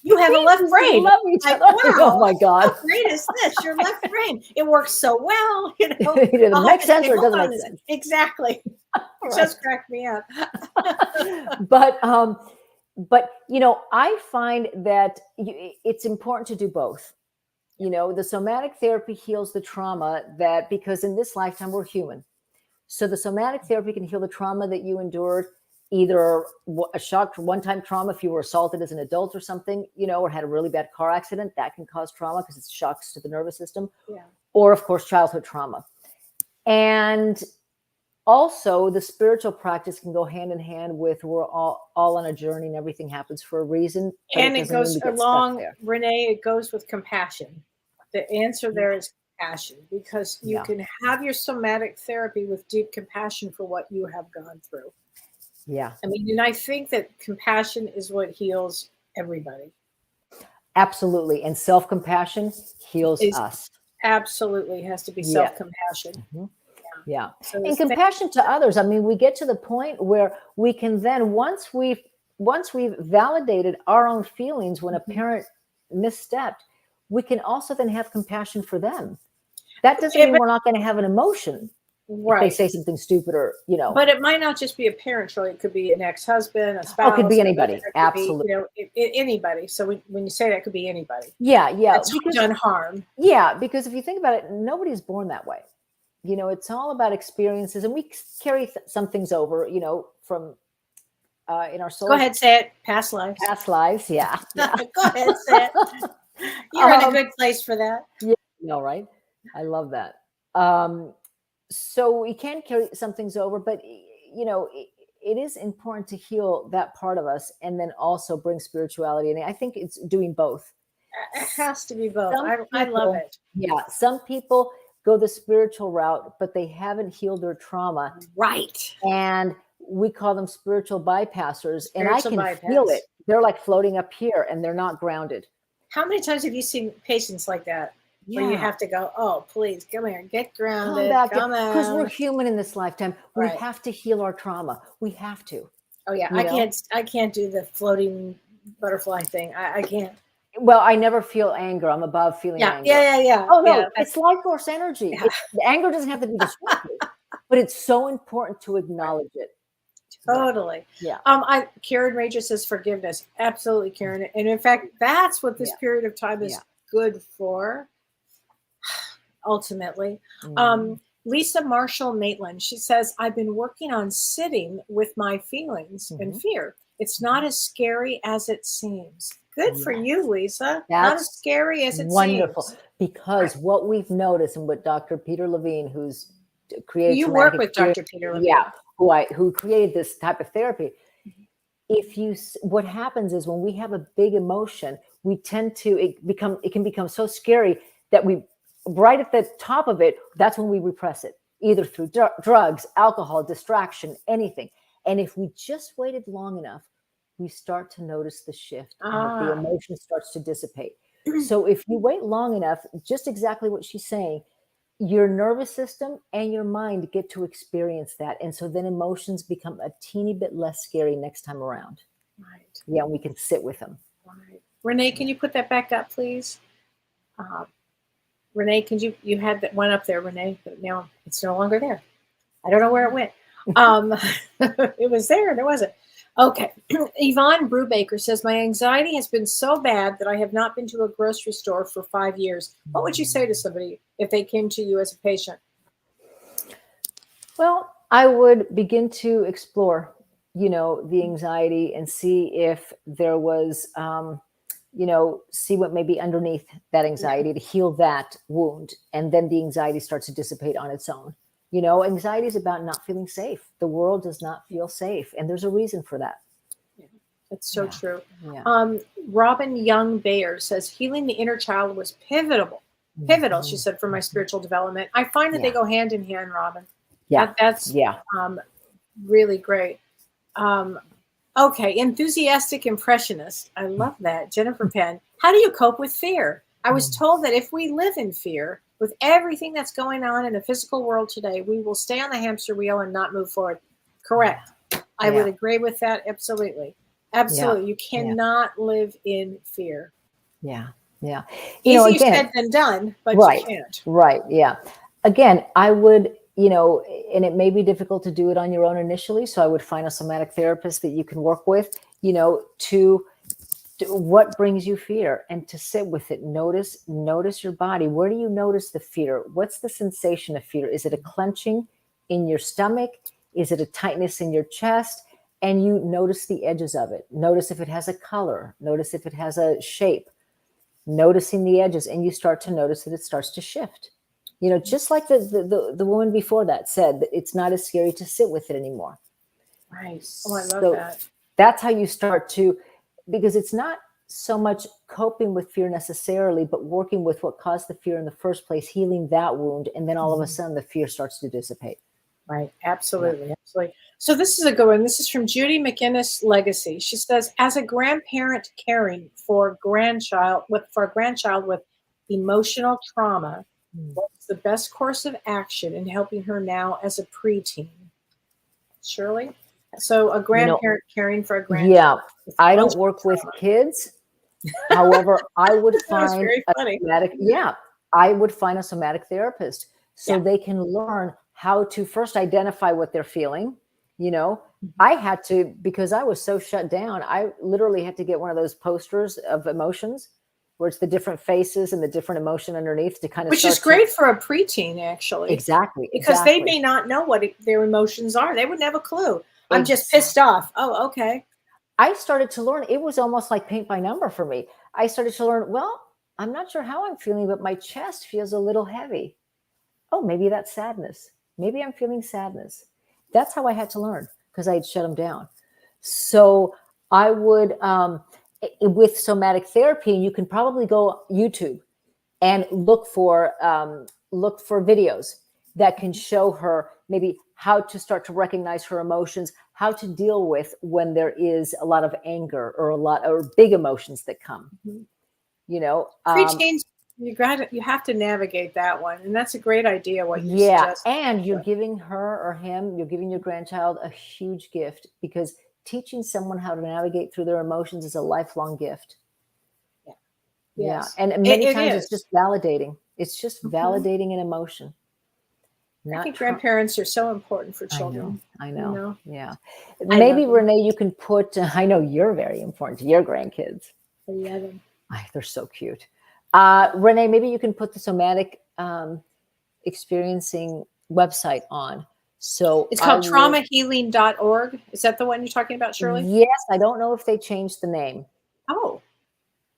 you have a left brain. Love each other. Wow, oh my God. How great is this? Your left brain. It works so well. It makes sense or it doesn't make sense. Exactly. It just cracked me up. But I find that it's important to do both. The somatic therapy heals the trauma because in this lifetime we're human. So the somatic therapy can heal the trauma that you endured, either a shock, one-time trauma if you were assaulted as an adult or something, or had a really bad car accident, that can cause trauma because it's shocks to the nervous system. Yeah. Or of course, childhood trauma. And also the spiritual practice can go hand in hand with we're all on a journey and everything happens for a reason. And it goes along, Renee, it goes with compassion. The answer there is compassion, because you can have your somatic therapy with deep compassion for what you have gone through. Yeah. I mean, and I think that compassion is what heals everybody. Absolutely. And self-compassion heals us. Absolutely has to be self-compassion. Mm-hmm. Yeah. So and compassion to others. I mean, we get to the point where we can then, once we've validated our own feelings when a parent misstepped, we can also then have compassion for them. That doesn't mean we're not going to have an emotion. Right. If they say something stupid or, But it might not just be a parent, Shirley. It could be an ex-husband, a spouse. Oh, it could be anybody. Absolutely. Anybody. So when you say that, it could be anybody. Yeah. That's done harm. Yeah. Because if you think about it, nobody's born that way. It's all about experiences, and we carry some things over, from in our soul. Go ahead, say it. Past lives. Past lives. Yeah. Go ahead, say it. You're in a good place for that. Yeah. Right. I love that. So we can carry some things over, but it is important to heal that part of us and then also bring spirituality. And I think it's doing both. It has to be both. I love it. Yeah. Some people go the spiritual route, but they haven't healed their trauma. Right. And we call them spiritual bypassers. And I can feel it. They're like floating up here and they're not grounded. How many times have you seen patients like that? Yeah. Where you have to go, oh, please, come here, get grounded. Come back. Because we're human in this lifetime. We have to heal our trauma. We have to. Oh, yeah. I can't do the floating butterfly thing. I can't. Well, I never feel anger. I'm above feeling anger. Yeah. Oh, no. It's life force energy. Yeah. The anger doesn't have to be destructive, but it's so important to acknowledge it. Totally. Yeah. Karen Rager says forgiveness. Absolutely, Karen. And in fact, that's what this period of time is good for, ultimately. Lisa Marshall Maitland, she says, I've been working on sitting with my feelings and fear. It's not as scary as it seems. Good for you, Lisa. Not as scary as it wonderful. seems. Because what we've noticed, and what Dr. Peter Levine, who's created, you work with Dr. Peter Levine, who created this type of therapy. What happens is when we have a big emotion, we tend to it can become so scary that we right at the top of it, that's when we repress it, either through drugs, alcohol, distraction, anything. And if we just waited long enough, we start to notice the shift and the emotion starts to dissipate. So if you wait long enough, just exactly what she's saying, your nervous system and your mind get to experience that. And so then emotions become a teeny bit less scary next time around. Right. Yeah, we can sit with them. Right. Renee, can you put that back up, please? Renee, you had that one up there, Renee, but now it's no longer there. I don't know where it went. It was there and it wasn't. Okay. Yvonne Brubaker says, my anxiety has been so bad that I have not been to a grocery store for 5 years. What would you say to somebody if they came to you as a patient? Well, I would begin to explore, the anxiety and see if there was, see what may be underneath that anxiety to heal that wound. And then the anxiety starts to dissipate on its own. Anxiety is about not feeling safe. The world does not feel safe. And there's a reason for that. Yeah, that's so true. Yeah. Robin Young Bayer says, healing the inner child was pivotal, she said, for my spiritual development. I find that they go hand in hand, Robin. Yeah. That's really great. Okay. Enthusiastic impressionist. I love that. Jennifer Penn. How do you cope with fear? I was told that if we live in fear, with everything that's going on in the physical world today, we will stay on the hamster wheel and not move forward. Correct. I would agree with that. Absolutely. Absolutely. You cannot live in fear. Yeah. Yeah. Easier said than done, but you can't. Right. Yeah. Again, I would, and it may be difficult to do it on your own initially. So I would find a somatic therapist that you can work with, to what brings you fear and to sit with it. Notice your body. Where do you notice the fear? What's the sensation of fear? Is it a clenching in your stomach? Is it a tightness in your chest? And you notice the edges of it. Notice if it has a color. Notice if it has a shape. Noticing the edges, and you start to notice that it starts to shift. Just like the woman before that said, that it's not as scary to sit with it anymore. Right. Oh, I love that. That's how you start to, because it's not so much coping with fear necessarily, but working with what caused the fear in the first place, healing that wound, and then all of a sudden the fear starts to dissipate. Right. Absolutely. Yeah. Absolutely. So this is a good one. This is from Judy McInnes Legacy. She says, as a grandparent caring for a grandchild with emotional trauma, what's the best course of action in helping her now as a preteen? Shirley? So a grandparent caring for a grandchild. Yeah. I don't work with kids. However, I would find I would find a somatic therapist so they can learn how to first identify what they're feeling. I had to, because I was so shut down, I literally had to get one of those posters of emotions where it's the different faces and the different emotion underneath to kind of, which is great for a preteen, actually. Exactly. Because they may not know what their emotions are. They wouldn't have a clue. I'm just pissed off. Oh, okay. I started to learn. It was almost like paint by number for me. I started to learn, well, I'm not sure how I'm feeling, but my chest feels a little heavy. Oh, maybe that's sadness. Maybe I'm feeling sadness. That's how I had to learn, because I had shut them down. So I would, with somatic therapy, you can probably go YouTube and look for videos that can show her maybe how to start to recognize her emotions, how to deal with when there is a lot of anger or big emotions that come. Preteens, you have to navigate that one, and that's a great idea. What you suggest. And you're giving her or him, you're giving your grandchild a huge gift, because teaching someone how to navigate through their emotions is a lifelong gift. Yeah. Yes. And many times it's just validating. It's just validating an emotion. I think grandparents are so important for children. I know. You know? Yeah. I Maybe, love them. Renee, you can put, I know you're very important to your grandkids. I love them. They're so cute. Renee, maybe you can put the Somatic experiencing website on. So It's called traumahealing.org. Is that the one you're talking about, Shirley? Yes. I don't know if they changed the name. Oh.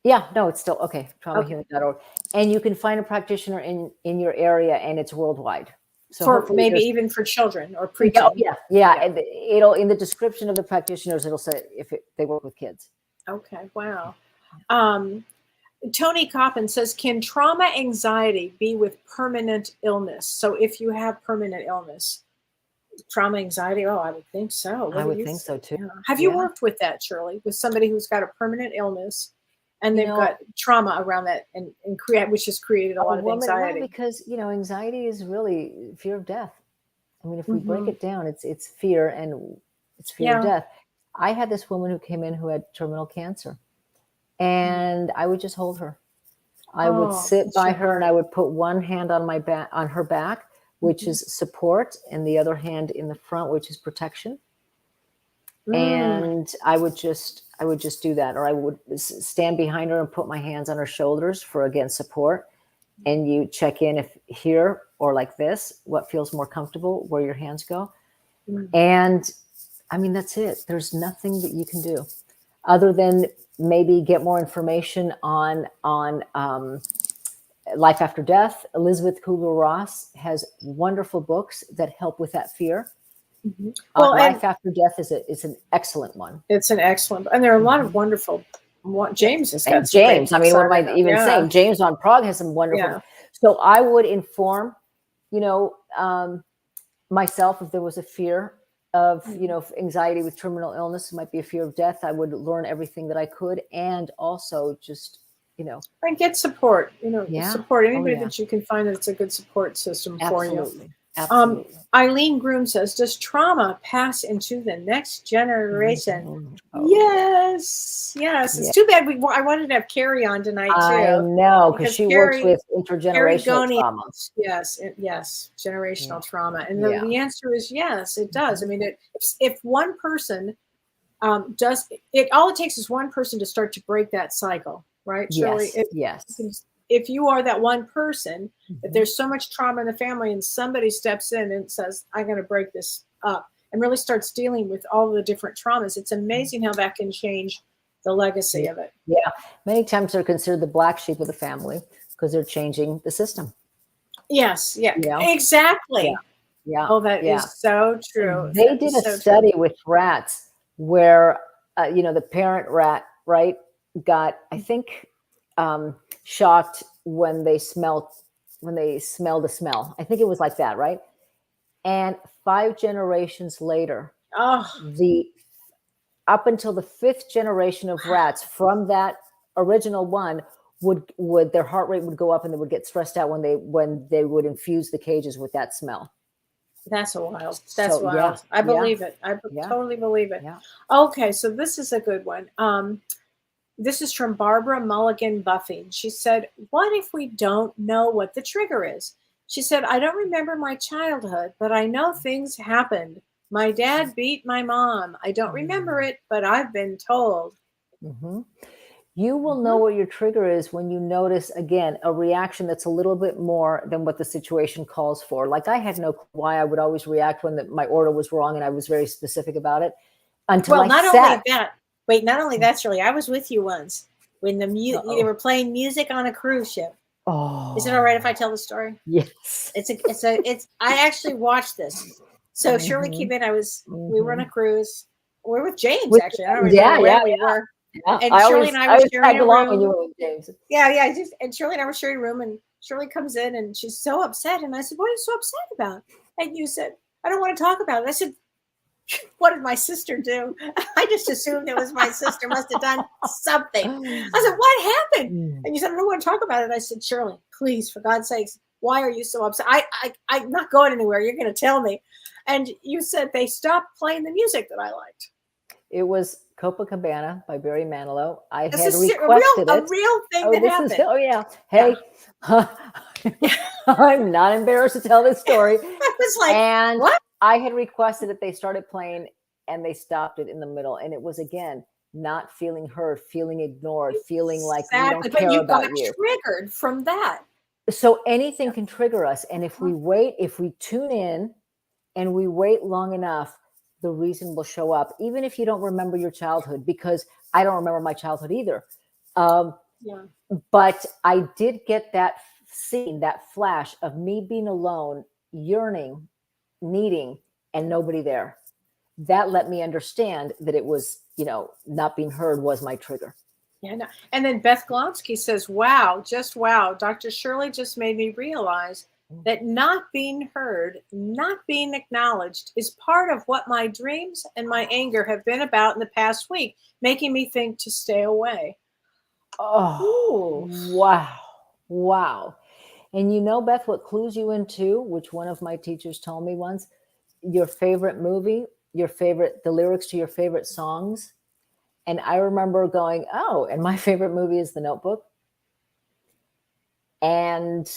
Yeah, no, it's still okay. Traumahealing.org. And you can find a practitioner in your area, and it's worldwide. So for maybe even for children or preteen. Yeah. And it'll, in the description of the practitioners, it'll say if they work with kids. Okay. Wow. Tony Coppin says, can trauma anxiety be with permanent illness? So if you have permanent illness, trauma anxiety, I would think so. I would think so too. Yeah. Have you worked with that, Shirley, with somebody who's got a permanent illness and they've got trauma around that and which has created a lot of anxiety? No, because, anxiety is really fear of death. I mean, if we break it down, it's fear, and it's fear of death. I had this woman who came in who had terminal cancer, and I would just hold her. I would sit by her and I would put one hand on her back, which is support, and the other hand in the front, which is protection. And I would just do that, or I would stand behind her and put my hands on her shoulders for, again, support. And you check in if here or like this, what feels more comfortable, where your hands go. And I mean, that's it. There's nothing that you can do other than maybe get more information on life after death. Elizabeth Kubler-Ross has wonderful books that help with that fear. Well, life after death is an excellent one. It's an excellent, and there are a lot of wonderful. James has got James. I mean, what am I even saying? James on Prague has some wonderful. Yeah. So I would inform, myself if there was a fear of, anxiety with terminal illness, it might be a fear of death. I would learn everything that I could, and also just, and get support. Support anybody that you can find that's a good support system for you. Absolutely. Eileen Groom says, does trauma pass into the next generation? Yes. It's too bad I wanted to have Carrie on tonight too. I know, because she works with intergenerational trauma. Yes, generational trauma. And the answer is yes, it does. I mean, if one person does it, all it takes is one person to start to break that cycle, right, Shirley? If you are that one person, if there's so much trauma in the family and somebody steps in and says, I'm going to break this up, and really starts dealing with all the different traumas, it's amazing how that can change the legacy of it. Yeah. Many times they're considered the black sheep of the family because they're changing the system. Yes. Yeah. Exactly. Yeah. Oh, that is so true. They did a study with rats where, the parent rat, right, got, I think, shocked when they smelled a smell. I think it was like that, right? And 5 generations later, up until the 5th generation of rats from that original one would their heart rate would go up, and they would get stressed out when they would infuse the cages with that smell. That's wild. That's wild. Yeah, I believe it. I totally believe it. Yeah. Okay, so this is a good one. This is from Barbara Mulligan Buffing. She said, what if we don't know what the trigger is? She said, I don't remember my childhood, but I know things happened. My dad beat my mom. I don't remember it, but I've been told. You will know what your trigger is when you notice, again, a reaction that's a little bit more than what the situation calls for. Like, I had no clue why I would always react when my order was wrong, and I was very specific about it until only that. Wait, not only that, Shirley, I was with you once when they were playing music on a cruise ship. Oh, is it all right if I tell the story? Yes. I actually watched this. So Shirley came in. We were on a cruise. We were with James, actually. I don't remember where we were. Yeah. And Shirley and I were sharing a room. When you were with James. And Shirley and I were sharing a room, and Shirley comes in and she's so upset. And I said, what are you so upset about? And you said, I don't want to talk about it. I said, what did my sister do? I just assumed it was my sister must have done something. I said, what happened? And you said, I don't want to talk about it. I said, Shirley, please, for God's sakes, why are you so upset? I'm not going anywhere. You're going to tell me. And you said they stopped playing the music that I liked. It was Copacabana by Barry Manilow. I had requested a real thing that happened. Hey, I'm not embarrassed to tell this story. was like, and what? I had requested that they started playing and they stopped it in the middle. And it was, again, not feeling heard, feeling ignored, feeling like we don't But care you about got you. triggered from that. So anything can trigger us. And if we wait, if we tune in and we wait long enough, the reason will show up, even if you don't remember your childhood, because I don't remember my childhood either. But I did get that scene, that flash of me being alone, yearning, needing, and nobody there. That let me understand that it was, not being heard was my trigger. Yeah, no. And then Beth Glonsky says, wow, just wow. Dr. Shirley just made me realize that not being heard, not being acknowledged is part of what my dreams and my anger have been about in the past week, making me think to stay away. Oh, wow. Wow. And Beth, what clues you into, which one of my teachers told me once, your favorite movie, the lyrics to your favorite songs. And I remember going, oh, and my favorite movie is The Notebook. And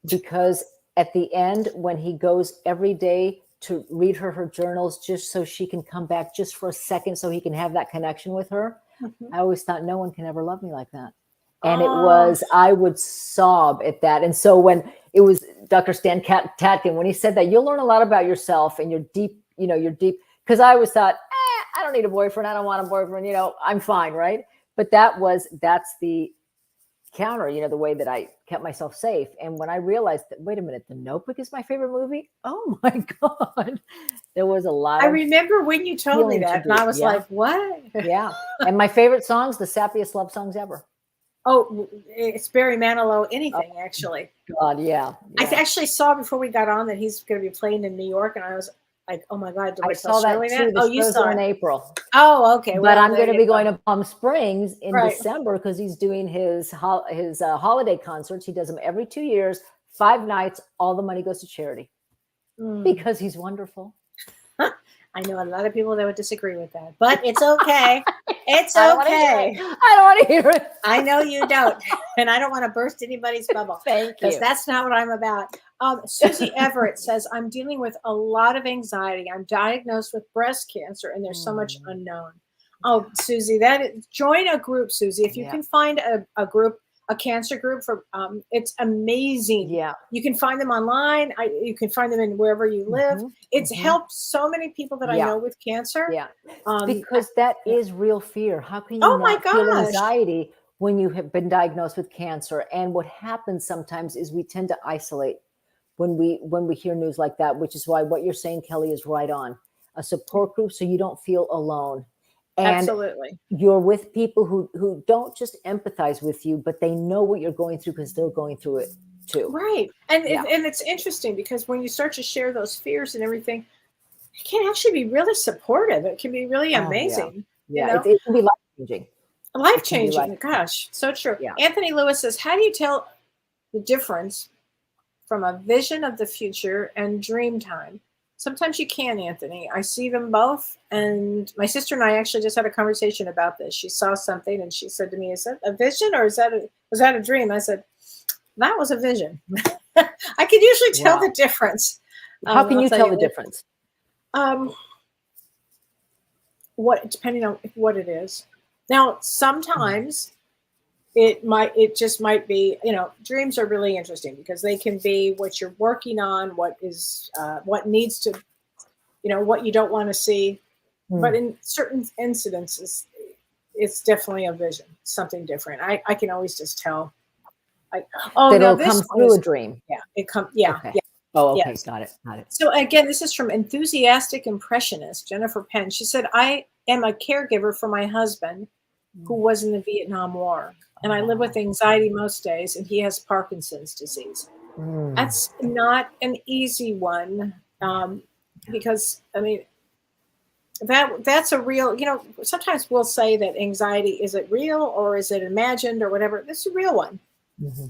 because at the end, when he goes every day to read her journals, just so she can come back just for a second, so he can have that connection with her. I always thought no one can ever love me like that. And I would sob at that. And so when it was Dr. Stan Tatkin, when he said that, you'll learn a lot about yourself and your deep, because I always thought, I don't need a boyfriend. I don't want a boyfriend. I'm fine. Right. But that's the counter, the way that I kept myself safe. And when I realized that, wait a minute, The Notebook is my favorite movie. Oh my God. There was a lot. I remember when you told me that, and I was like, what? Yeah. And my favorite songs, the sappiest love songs ever. Oh, it's Barry Manilow, anything, actually. God, yeah. I actually saw before we got on that he's going to be playing in New York, and I was like, oh my God, do I saw that too. Oh, you saw in it? April. Oh, okay. But I'm going to be going to Palm Springs in Right. December because he's doing his holiday concerts. He does them every 2 years, 5 nights. All the money goes to charity because he's wonderful. I know a lot of people that would disagree with that, but it's okay. It's I okay. don't want to hear it. I know you don't, and I don't want to burst anybody's bubble. Thank you. Because that's not what I'm about. Susie Everett says, I'm dealing with a lot of anxiety. I'm diagnosed with breast cancer, and there's so much unknown. Oh, Susie, join a group, Susie. If you can find a group, a cancer group for it's amazing. Yeah. You can find them online. You can find them in wherever you live. It's helped so many people that I know with cancer. Yeah. Because that is real fear. How can you not feel anxiety when you have been diagnosed with cancer? And what happens sometimes is we tend to isolate when we hear news like that, which is why what you're saying, Kellee, is right on. A support group so you don't feel alone. And absolutely. You're with people who don't just empathize with you, but they know what you're going through because they're going through it too. Right. And it's interesting because when you start to share those fears and everything, it can actually be really supportive. It can be really amazing. Yeah. It can be life-changing. Life-changing. Gosh, so true. Yeah. Anthony Lewis says, how do you tell the difference from a vision of the future and dream time? Sometimes you can, Anthony. I see them both. And my sister and I actually just had a conversation about this. She saw something and she said to me, is that a vision or was that a dream? I said, that was a vision. I can usually tell the difference. How can you tell the difference? Depending on what it is. Now, sometimes it just might be, dreams are really interesting because they can be what you're working on, what needs to, what you don't want to see. But in certain incidences, it's definitely a vision, something different. I can always just tell. It'll come through a dream. Yeah, it comes. Yeah, okay. Yeah. Oh, okay. Yes. Got it. So again, this is from Enthusiastic Impressionist, Jennifer Penn. She said, I am a caregiver for my husband who was in the Vietnam War. And I live with anxiety most days, and he has Parkinson's disease. That's not an easy one because, that's a real, sometimes we'll say that anxiety, is it real or is it imagined or whatever? This is a real one.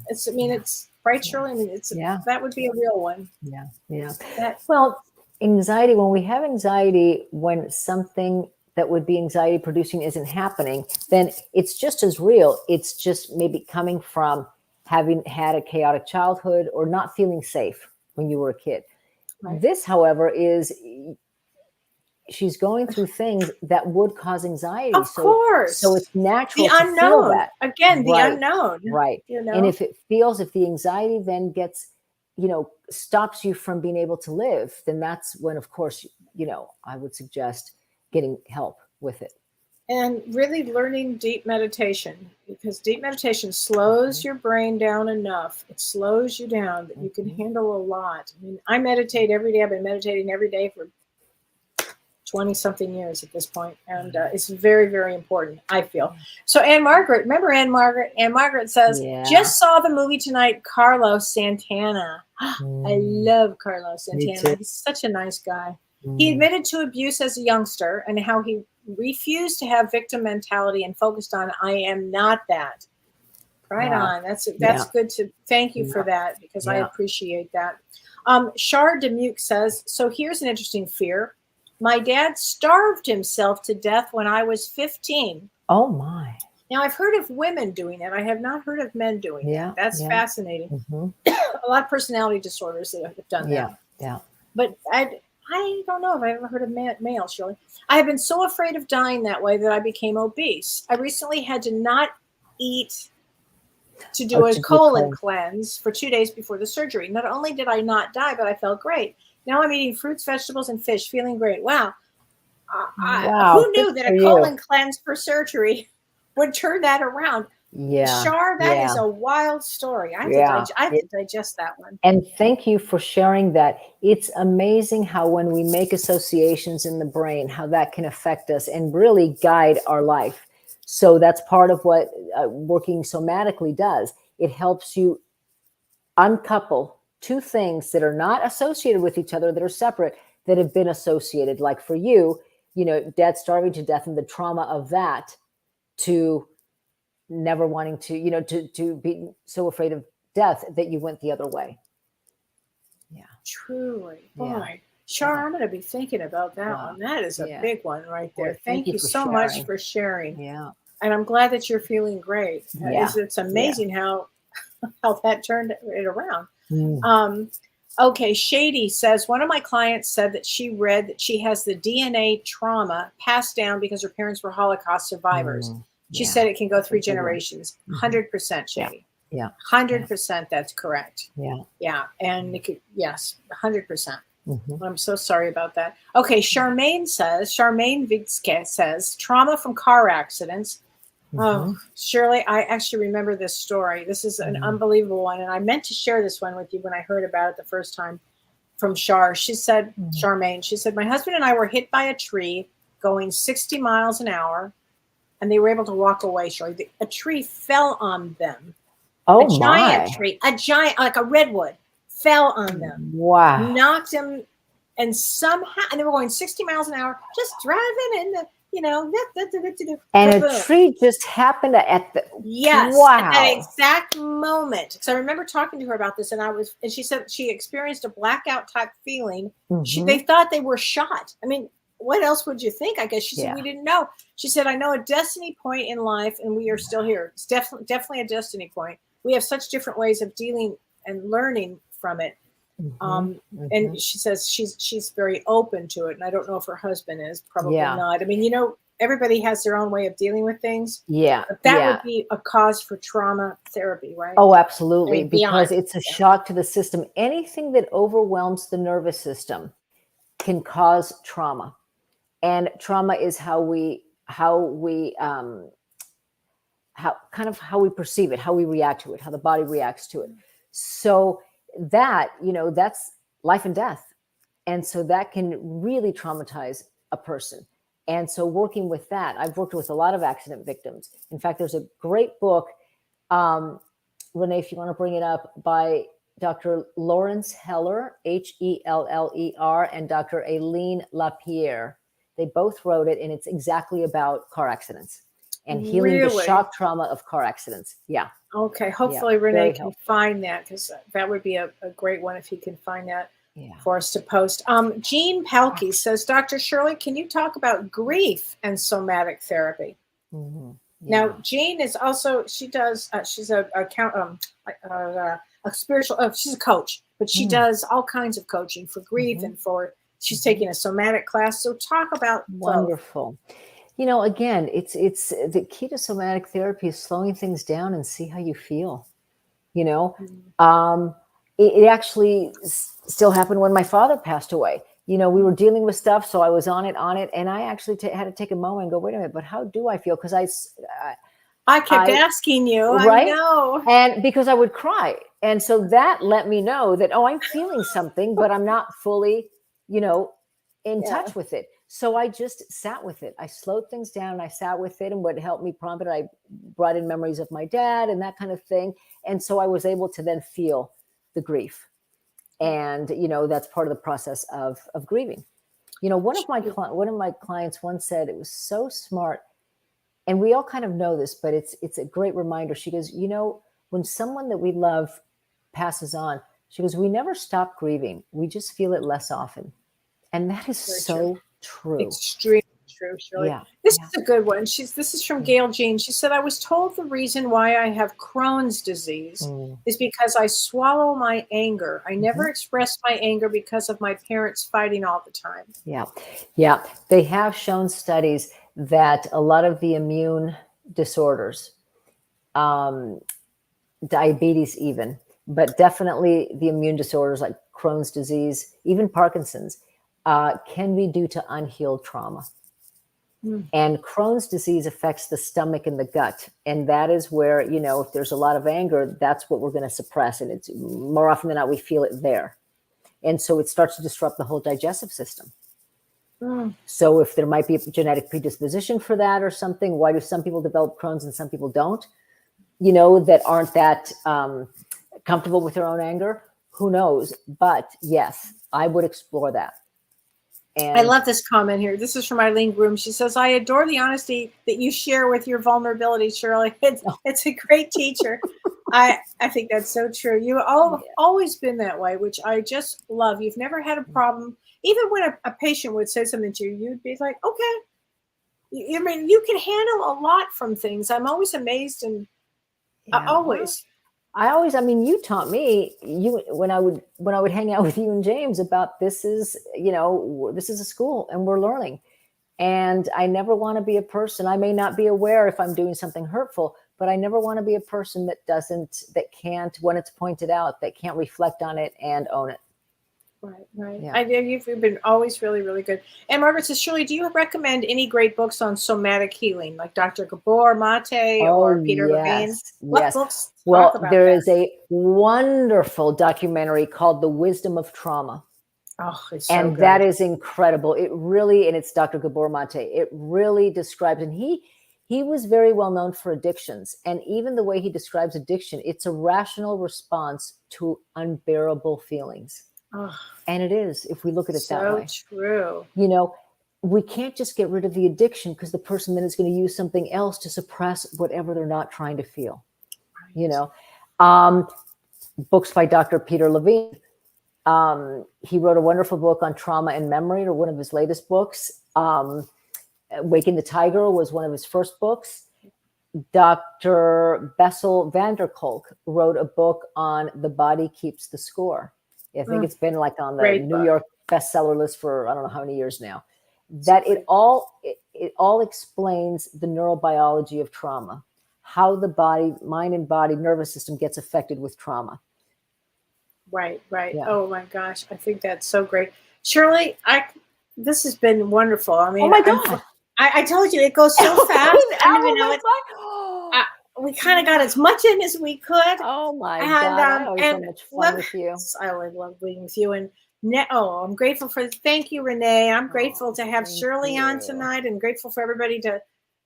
It's right, Shirley? That would be a real one. Yeah. Well, anxiety, when we have anxiety, when something that would be anxiety producing isn't happening, then it's just as real. It's just maybe coming from having had a chaotic childhood or not feeling safe when you were a kid. Right. This, however, is she's going through things that would cause anxiety. Of course. So it's natural The to feel unknown. that. Again, the Right. unknown. Right. You know? And if the anxiety then gets, stops you from being able to live, then that's when, of course, I would suggest getting help with it. And really learning deep meditation, because deep meditation slows your brain down enough. It slows you down that you can handle a lot. I mean, I meditate every day. I've been meditating every day for 20 something years at this point. And it's very, very important, I feel. So Anne Margaret, remember Anne Margaret? Anne Margaret says, just saw the movie tonight, Carlos Santana. I love Carlos Santana. He's such a nice guy. He admitted to abuse as a youngster and how he refused to have victim mentality and focused on, I am not that. Right on. That's good to thank you for that, because I appreciate that. Char Demuke says, so here's an interesting fear. My dad starved himself to death when I was 15. Oh my. Now I've heard of women doing it. I have not heard of men doing it. That's fascinating. A lot of personality disorders that have done that. Yeah. But I don't know if I've ever heard of male, Shirley. I have been so afraid of dying that way that I became obese. I recently had to not eat to do a colon cleanse for 2 days before the surgery. Not only did I not die, but I felt great. Now I'm eating fruits, vegetables, and fish, feeling great. Wow. Who knew that a colon cleanse for surgery would turn that around? Yeah. Char, that is a wild story. I have to digest that one. And thank you for sharing that. It's amazing how when we make associations in the brain, how that can affect us and really guide our life. So that's part of what working somatically does. It helps you uncouple two things that are not associated with each other, that are separate, that have been associated. Like for you, dad starving to death and the trauma of that, to never wanting to, to be so afraid of death that you went the other way. Yeah. Truly. Boy. Char, I'm going to be thinking about that one. That is a big one right there. Well, thank you so much for sharing. Yeah. And I'm glad that you're feeling great. It's amazing how that turned it around. Okay, Shady says, one of my clients said that she read that she has the DNA trauma passed down because her parents were Holocaust survivors. She said it can go 3 generations. 100%, Shady. Yeah. 100%, that's correct. Yeah. And it could, 100%. I'm so sorry about that. Okay, Charmaine Vigske says, trauma from car accidents. Oh, Shirley, I actually remember this story. This is an unbelievable one. And I meant to share this one with you when I heard about it the first time from Char. She said, Charmaine, she said, my husband and I were hit by a tree going 60 miles an hour, and they were able to walk away, Shirley. A tree fell on them. Oh, a giant tree, like a redwood, fell on them. Wow. Knocked them, and somehow, and they were going 60 miles an hour, just driving in the, and a tree just happened at the at that exact moment. So I remember talking to her about this, and she said she experienced a blackout type feeling. They thought they were shot. I mean, what else would you think? I guess she said we didn't know. She said, I know a destiny point in life, and we are still here. It's definitely a destiny point. We have such different ways of dealing and learning from it. And she says she's very open to it, and I don't know if her husband is. Probably not. I mean, everybody has their own way of dealing with things. But that would be a cause for trauma therapy, right? Oh, absolutely. Because it's a shock to the system. Anything that overwhelms the nervous system can cause trauma, and trauma is how we perceive it, how we react to it, how the body reacts to it. So that, that's life and death. And so that can really traumatize a person. And so working with that, I've worked with a lot of accident victims. In fact, there's a great book, Renee, if you want to bring it up, by Dr. Lawrence Heller, Heller, and Dr. Aileen Lapierre. They both wrote it, and it's exactly about car accidents and healing the shock trauma of car accidents. Yeah. Okay. Hopefully Renee can find that, because that would be a great one if he can find that for us to post. Jean Palkey says, Dr. Shirley, can you talk about grief and somatic therapy? Now, Jean is also, she does, she's a a spiritual, she's a coach, but she does all kinds of coaching for grief and she's taking a somatic class. So talk about wonderful. You know, again, it's the key to somatic therapy is slowing things down and see how you feel. You know, it actually still happened when my father passed away. You know, we were dealing with stuff, so I was on it, and I actually had to take a moment and go, wait a minute, but how do I feel? Because I kept asking you, right? I know, and because I would cry, and so that let me know that I'm feeling something, but I'm not fully, you know, in touch with it. So I just sat with it. I slowed things down and I sat with it. And what helped me prompt it, I brought in memories of my dad and that kind of thing. And so I was able to then feel the grief. And, you know, that's part of the process of grieving. You know, one of my clients once said, it was so smart. And we all kind of know this, but it's a great reminder. She goes, you know, when someone that we love passes on, she goes, we never stop grieving. We just feel it less often. And that is so true. Extremely true, Shirley. Yeah. This is a good one. This is from Gail Jean. She said, I was told the reason why I have Crohn's disease is because I swallow my anger. I never express my anger because of my parents fighting all the time. Yeah. Yeah. They have shown studies that a lot of the immune disorders, diabetes even, but definitely the immune disorders like Crohn's disease, even Parkinson's, can be due to unhealed trauma. And Crohn's disease affects the stomach and the gut. And that is where, you know, if there's a lot of anger, that's what we're going to suppress. And it's more often than not, we feel it there. And so it starts to disrupt the whole digestive system. So if there might be a genetic predisposition for that or something, why do some people develop Crohn's and some people don't? You know, that aren't that comfortable with their own anger? Who knows? But yes, I would explore that. And I love this comment here. This is from Eileen Groom. She says, I adore the honesty that you share with your vulnerability, Shirley. It's a great teacher. I think that's so true. You always been that way, which I just love. You've never had a problem. Even when a patient would say something to you, you'd be like, okay. I mean, you can handle a lot from things. I'm always amazed and always. I mean, you taught me when I would hang out with you and James about this is a school and we're learning. And I never want to be a person. I may not be aware if I'm doing something hurtful, but I never want to be a person that can't, when it's pointed out, that can't reflect on it and own it. Right. Yeah. You've been always really, really good. And Margaret says, Shirley, do you recommend any great books on somatic healing, like Dr. Gabor Mate or Peter Levine? What books? Well, there is a wonderful documentary called The Wisdom of Trauma. Oh, it's so good. That is incredible. It really, and it's Dr. Gabor Mate. It really describes, and he was very well known for addictions. And even the way he describes addiction, it's a rational response to unbearable feelings. Oh, and it is, if we look at it that way. So true. You know, we can't just get rid of the addiction because the person then is going to use something else to suppress whatever they're not trying to feel. Right. You know, books by Dr. Peter Levine. He wrote a wonderful book on trauma and memory, or one of his latest books. Waking the Tiger was one of his first books. Dr. Bessel van der Kolk wrote a book on The Body Keeps the Score. I think it's been like on the New York bestseller list for I don't know how many years now. That it all explains the neurobiology of trauma, how the body, mind and body, nervous system gets affected with trauma. Right. Yeah. Oh my gosh, I think that's so great, Shirley. This has been wonderful. I mean, oh my God, I told you it goes so fast. I don't even know it. We kind of got as much in as we could. Oh my God! I always so much fun with you. I always love being with you. And I'm grateful for. Thank you, Renee. I'm grateful to have Shirley on tonight, and grateful for everybody to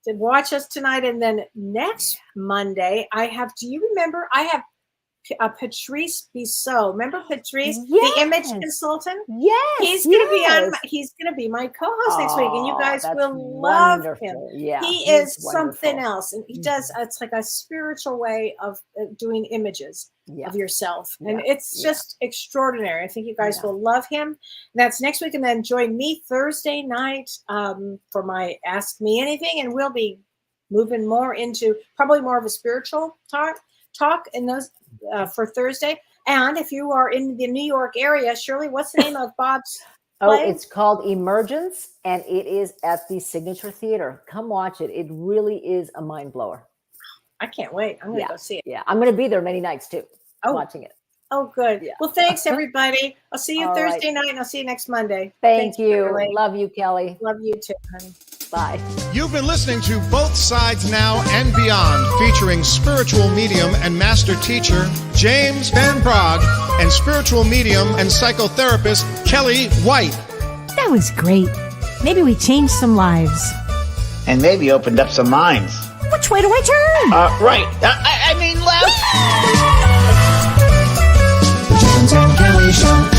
watch us tonight. And then next Monday, I have. Do you remember? I have Patrice Bissot. Remember Patrice, the image consultant? Yes, he's gonna be my co-host next week, and you guys will love him. Yeah, he is something else, and he does. It's like a spiritual way of doing images of yourself, and it's just extraordinary. I think you guys will love him. That's next week, and then join me Thursday night for my Ask Me Anything, and we'll be moving more into probably more of a spiritual talk. talk in those for Thursday. And if you are in the New York area, Shirley, what's the name of Bob's play? It's called Emergence, and it is at the Signature Theater. Come watch it. It really is a mind blower. I can't wait. I'm going to go see it. Yeah, I'm going to be there many nights too, watching it. Oh, good. Yeah. Well, thanks, everybody. I'll see you All Thursday night, and I'll see you next Monday. Thank Thanks, you. Shirley. Love you, Kellee. Love you too, honey. Bye. You've been listening to Both Sides Now and Beyond, featuring spiritual medium and master teacher James Van Praagh and spiritual medium and psychotherapist Kellee White. That was great. Maybe we changed some lives. And maybe opened up some minds. Which way do I turn? Right. I mean left. The James and Kellee Show.